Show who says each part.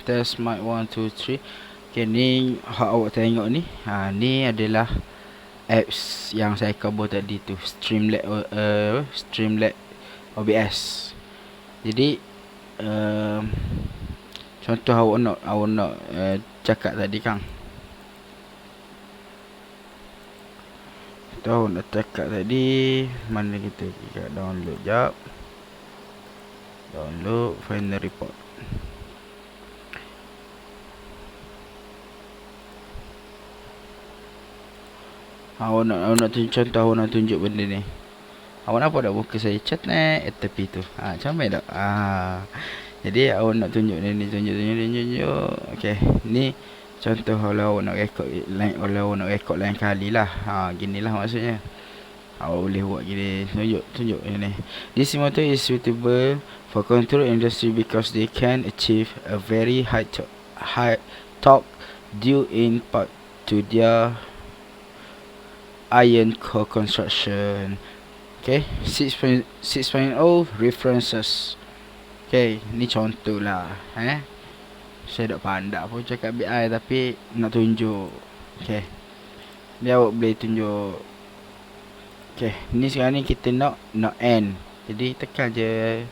Speaker 1: test mic 1 2 3. Okay, ni hak awak tengok ni. Ni adalah apps yang saya cover tadi tu, Streamlabs OBS. Jadi contoh awak nak cakap tadi kan. Contoh nak cakap tadi, mana kita download jap. Download final report. Awak nak tunjuk contoh, awak nak tunjuk benda ni. Awak nampak tak muka saya cat tepi tu. Comel tak? Jadi awak nak tunjuk ni, tunjuk. Okey, ni contoh kalau awak nak rekod lain kali lah. Ginilah maksudnya. Awak boleh buat gini, tunjuk ni. This motor is suitable for control industry because they can achieve a very high torque due in part to their iron core construction. Okay, 6.0 references. Okay, ni contoh lah. Saya tak pandai pun cakap BI, tapi nak tunjuk. Okay, ni awak boleh tunjuk. Okay, ni sekarang ni kita nak end. Jadi tekan je